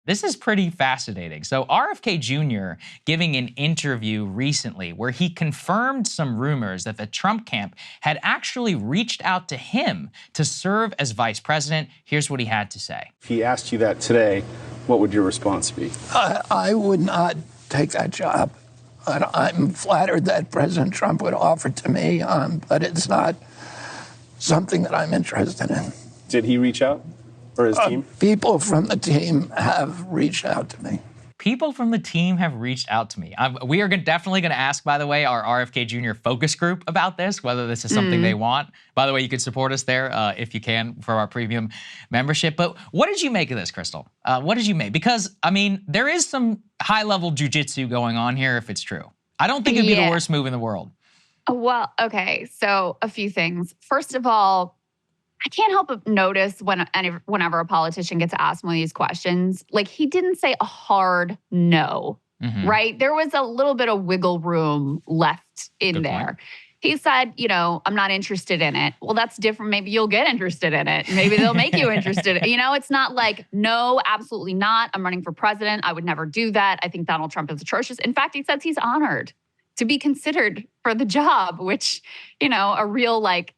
This is pretty fascinating. So RFK Jr. giving an interview recently where he confirmed some rumors that the Trump camp had actually reached out to him to serve as vice president. Here's what he had to say. If he asked you that today, what would your response be? I would not take that job. I'm flattered that President Trump would offer it to me, but it's not something that I'm interested in. Did he reach out? Or his team? People from the team have reached out to me. People from the team have reached out to me. We are definitely going to ask, by the way, our RFK Jr. focus group about this, whether this is something they want. By the way, you can support us there if you can for our premium membership. But what did you make of this, Krystal? What did you make? Because, I mean, there is some high-level jujitsu going on here if it's true. I don't think it'd be the worst move in the world. Well, okay, so a few things. First of all, I can't help but notice whenever a politician gets asked one of these questions, like he didn't say a hard no, right? There was a little bit of wiggle room left in there. He said, you know, I'm not interested in it. Well, that's different. Maybe you'll get interested in it. Maybe they'll make you interested. You know, it's not like, no, absolutely not. I'm running for president. I would never do that. I think Donald Trump is atrocious. In fact, he says he's honored to be considered for the job, which, you know, a real like,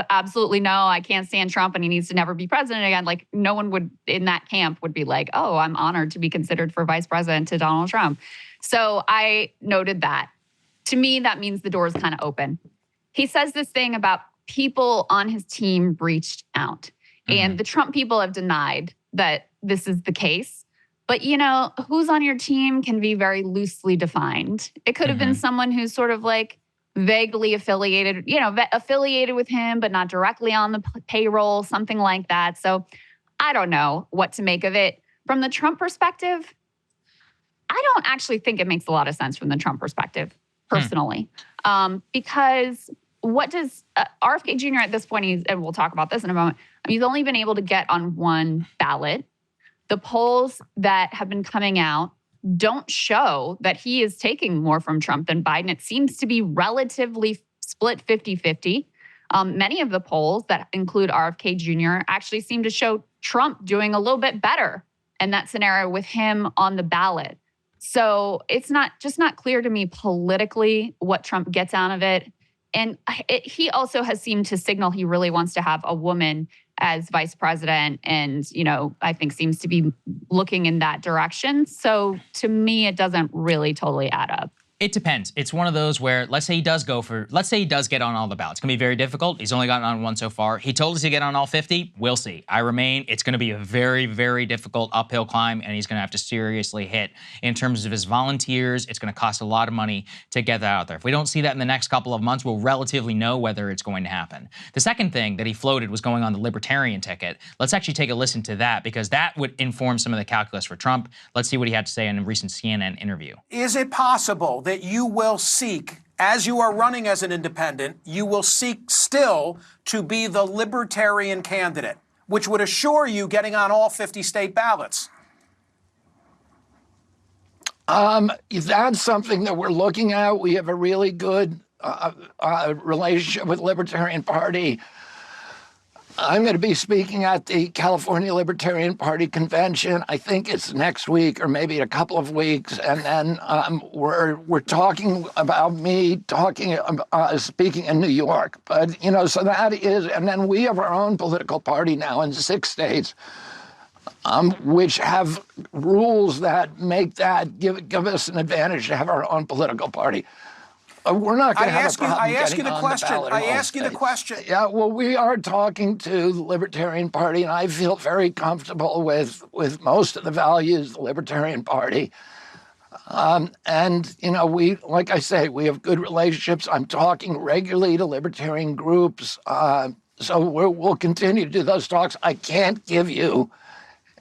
absolutely no, I can't stand Trump and he needs to never be president again. Like no one would in that camp would be like, oh, I'm honored to be considered for vice president to Donald Trump. So I noted that. To me, that means the door is kind of open. He says this thing about people on his team reached out. And the Trump people have denied that this is the case. But, you know, who's on your team can be very loosely defined. It could have been someone who's sort of like vaguely affiliated, you know, affiliated with him, but not directly on the payroll, something like that. So I don't know what to make of it. From the Trump perspective, I don't actually think it makes a lot of sense from the Trump perspective, personally. Because what does RFK Jr. at this point, and we'll talk about this in a moment, he's only been able to get on one ballot. The polls that have been coming out don't show that he is taking more from Trump than Biden. It seems to be relatively split 50-50. Many of the polls that include RFK Jr. actually seem to show Trump doing a little bit better in that scenario with him on the ballot. So it's not clear to me politically what Trump gets out of it. And he also has seemed to signal he really wants to have a woman as vice president and, you know, I think seems to be looking in that direction. So to me, it doesn't really totally add up. It depends. It's one of those where, let's say he does get on all the ballots. It's gonna be very difficult. He's only gotten on one so far. He told us to get on all 50. We'll see. It's gonna be a very, very difficult uphill climb, and he's gonna have to seriously hit in terms of his volunteers. It's gonna cost a lot of money to get that out there. If we don't see that in the next couple of months, we'll relatively know whether it's going to happen. The second thing that he floated was going on the Libertarian ticket. Let's actually take a listen to that, because that would inform some of the calculus for Trump. Let's see what he had to say in a recent CNN interview. Is it possible that you will seek, as you are running as an independent, you will seek still to be the Libertarian candidate, which would assure you getting on all 50 state ballots? That's something that we're looking at. We have a really good relationship with the Libertarian Party. I'm going to be speaking at the California Libertarian Party convention. I think it's next week or maybe a couple of weeks. And then we're talking about me speaking in New York. But, you know, so that is, and then we have our own political party now in 6 states, which have rules that make that give us an advantage to have our own political party. We're not going to have a problem I ask you getting the on question. the ballot I in all ask you the states. question. Yeah, well, we are talking to the Libertarian Party, and I feel very comfortable with most of the values of the Libertarian Party. And, you know, like I say, we have good relationships. I'm talking regularly to Libertarian groups. So we'll continue to do those talks. I can't give you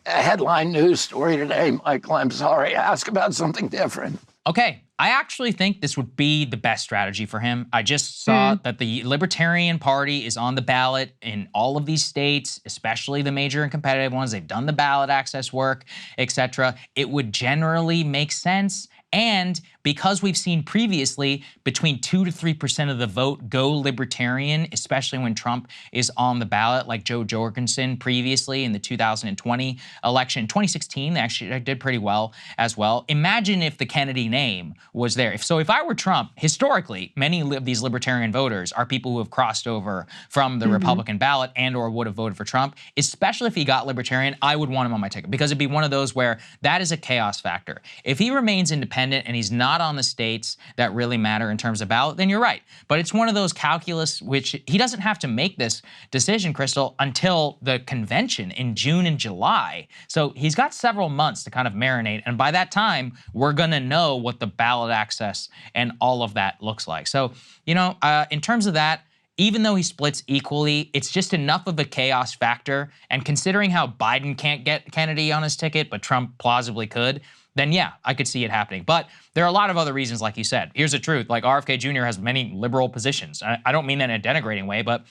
a headline news story today, Michael. I'm sorry. Ask about something different. Okay, I actually think this would be the best strategy for him. I just saw that the Libertarian Party is on the ballot in all of these states, especially the major and competitive ones. They've done the ballot access work, etc. It would generally make sense. And because we've seen previously between 2 to 3% of the vote go Libertarian, especially when Trump is on the ballot, like Joe Jorgensen previously in the 2020 election. 2016, they actually did pretty well as well. Imagine if the Kennedy name was there. If I were Trump, historically, many of these Libertarian voters are people who have crossed over from the Republican ballot and or would have voted for Trump. Especially if he got Libertarian, I would want him on my ticket because it'd be one of those where that is a chaos factor. If he remains independent and he's not on the states that really matter in terms of ballot, then you're right. But it's one of those calculus which he doesn't have to make this decision, Krystal, until the convention in June and July. So he's got several months to kind of marinate. And by that time, we're going to know what the ballot access and all of that looks like. So, in terms of that, even though he splits equally, it's just enough of a chaos factor. And considering how Biden can't get Kennedy on his ticket, but Trump plausibly could, then yeah, I could see it happening. But there are a lot of other reasons, like you said. Here's the truth, like RFK Jr. has many liberal positions. I don't mean that in a denigrating way, but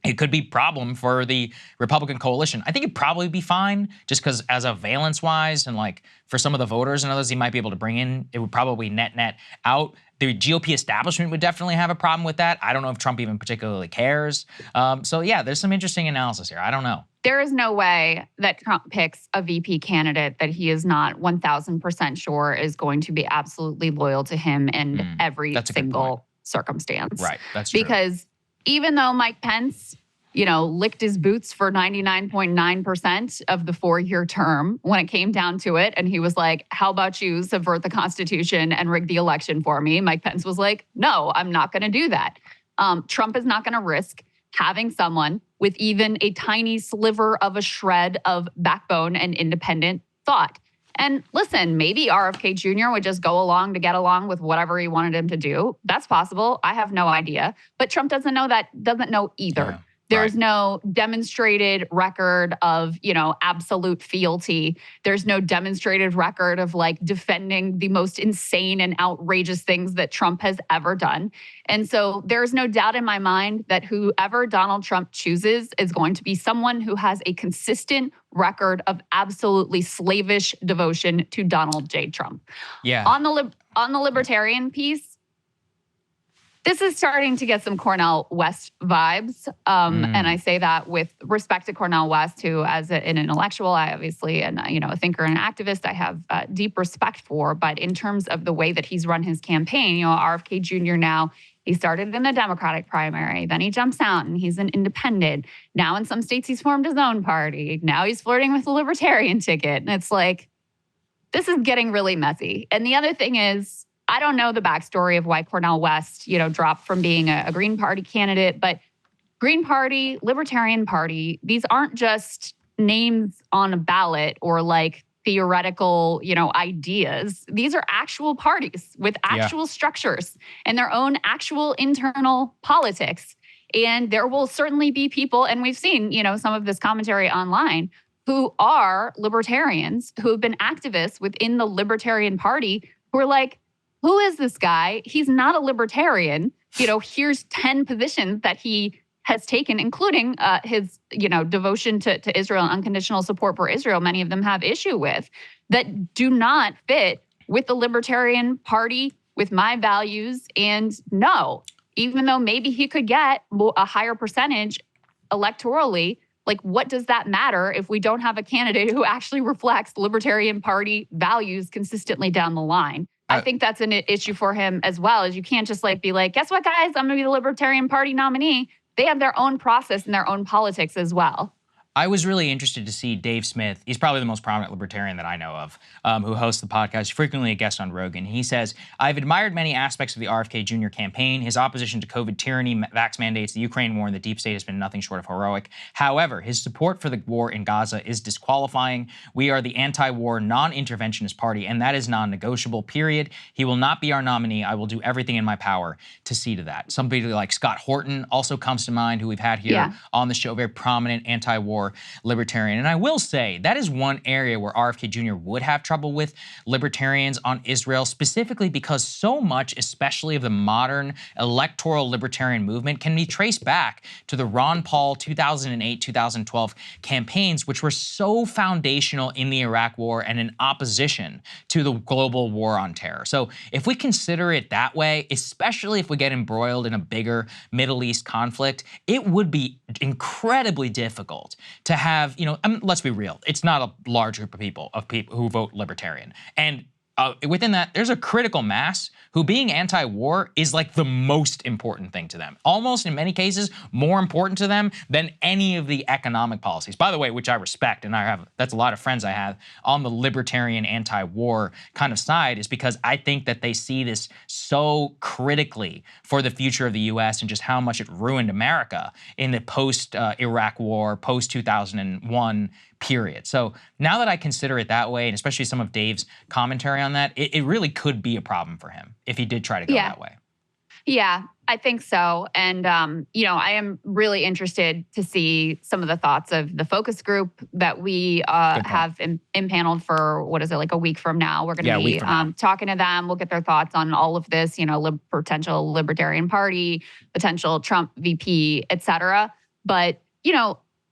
it could be a problem for the Republican coalition. I think it'd probably be fine just because as a valence-wise and like for some of the voters and others he might be able to bring in, it would probably net out. The GOP establishment would definitely have a problem with that. I don't know if Trump even particularly cares. So yeah, there's some interesting analysis here. I don't know. There is no way that Trump picks a VP candidate that he is not 1,000% sure is going to be absolutely loyal to him in every single circumstance. Right, that's true. Because even though Mike Pence, licked his boots for 99.9% of the 4-year term when it came down to it, and he was like, how about you subvert the Constitution and rig the election for me? Mike Pence was like, no, I'm not going to do that. Trump is not going to risk having someone with even a tiny sliver of a shred of backbone and independent thought. And listen, maybe RFK Jr. would just go along to get along with whatever he wanted him to do. That's possible. I have no idea. But Trump doesn't know either. Yeah. There's no demonstrated record of, absolute fealty. There's no demonstrated record of like defending the most insane and outrageous things that Trump has ever done. And so there's no doubt in my mind that whoever Donald Trump chooses is going to be someone who has a consistent record of absolutely slavish devotion to Donald J. Trump. Yeah. On the libertarian piece, this is starting to get some Cornel West vibes. And I say that with respect to Cornel West, who as an intellectual, I obviously, and a thinker and an activist, I have deep respect for. But in terms of the way that he's run his campaign, RFK Jr. now, he started in the Democratic primary, then he jumps out and he's an independent. Now in some states, he's formed his own party. Now he's flirting with the Libertarian ticket. And it's like, this is getting really messy. And the other thing is, I don't know the backstory of why Cornel West, dropped from being a Green Party candidate, but Green Party, Libertarian Party, these aren't just names on a ballot or like theoretical, ideas. These are actual parties with actual structures and their own actual internal politics. And there will certainly be people, and we've seen, some of this commentary online, who are libertarians, who have been activists within the Libertarian Party, who are like, who is this guy? He's not a libertarian. Here's 10 positions that he has taken, including his, devotion to Israel and unconditional support for Israel. Many of them have issue with that do not fit with the Libertarian Party, with my values. And no, even though maybe he could get a higher percentage electorally, like what does that matter if we don't have a candidate who actually reflects Libertarian Party values consistently down the line? I think that's an issue for him as well, is you can't just be like, guess what, guys, I'm going to be the Libertarian Party nominee. They have their own process and their own politics as well. I was really interested to see Dave Smith. He's probably the most prominent libertarian that I know of, who hosts the podcast, frequently a guest on Rogan. He says, I've admired many aspects of the RFK Jr. campaign. His opposition to COVID tyranny, vax mandates, the Ukraine war, and the deep state has been nothing short of heroic. However, his support for the war in Gaza is disqualifying. We are the anti-war, non-interventionist party, and that is non-negotiable, period. He will not be our nominee. I will do everything in my power to see to that. Somebody like Scott Horton also comes to mind, who we've had here on the show, very prominent anti-war for Libertarian. And I will say that is one area where RFK Jr. would have trouble with Libertarians on Israel, specifically because so much, especially of the modern electoral Libertarian movement, can be traced back to the Ron Paul 2008-2012 campaigns, which were so foundational in the Iraq War and in opposition to the global war on terror. So if we consider it that way, especially if we get embroiled in a bigger Middle East conflict, it would be incredibly difficult to have, let's be real, it's not a large group of people who vote Libertarian. And within that, there's a critical mass who being anti-war is like the most important thing to them. Almost in many cases, more important to them than any of the economic policies. By the way, which I respect, and that's a lot of friends I have on the libertarian anti-war kind of side, is because I think that they see this so critically for the future of the US and just how much it ruined America in the post-Iraq war, post-2001 period. So now that I consider it that way, and especially some of Dave's commentary on that, it really could be a problem for him if he did try to go that way. Yeah, I think so. And, I am really interested to see some of the thoughts of the focus group that we have impaneled for, what is it, like a week from now. We're going to be talking to them. We'll get their thoughts on all of this, potential Libertarian Party, potential Trump VP, et cetera. But,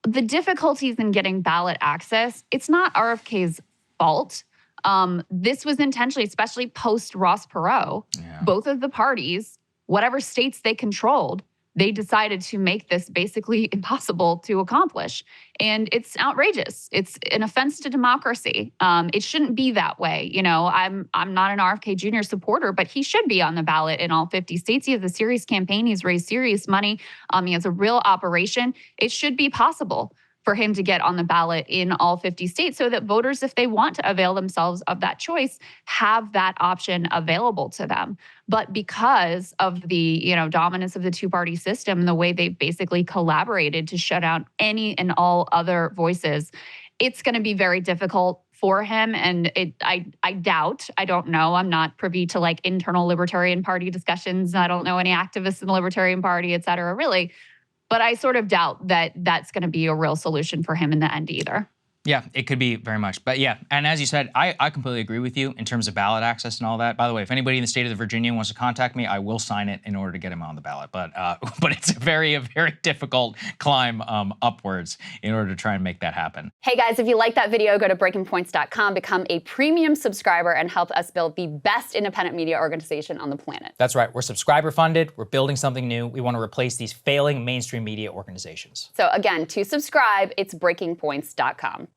the difficulties in getting ballot access, it's not RFK's fault. This was intentionally, especially post Ross Perot, both of the parties, whatever states they controlled, they decided to make this basically impossible to accomplish. And it's outrageous. It's an offense to democracy. It shouldn't be that way. I'm not an RFK Jr. supporter, but he should be on the ballot in all 50 states. He has a serious campaign. He's raised serious money. He has a real operation. It should be possible for him to get on the ballot in all 50 states so that voters, if they want to avail themselves of that choice, have that option available to them. But because of the, dominance of the two-party system and the way they've basically collaborated to shut out any and all other voices, it's going to be very difficult for him. And I don't know, I'm not privy to internal Libertarian Party discussions. I don't know any activists in the Libertarian Party, et cetera, really. But I sort of doubt that that's going to be a real solution for him in the end either. Yeah, it could be very much. But yeah, and as you said, I completely agree with you in terms of ballot access and all that. By the way, if anybody in the state of Virginia wants to contact me, I will sign it in order to get him on the ballot. But it's a very difficult climb upwards in order to try and make that happen. Hey guys, if you like that video, go to breakingpoints.com, become a premium subscriber, and help us build the best independent media organization on the planet. That's right. We're subscriber funded. We're building something new. We want to replace these failing mainstream media organizations. So again, to subscribe, it's breakingpoints.com.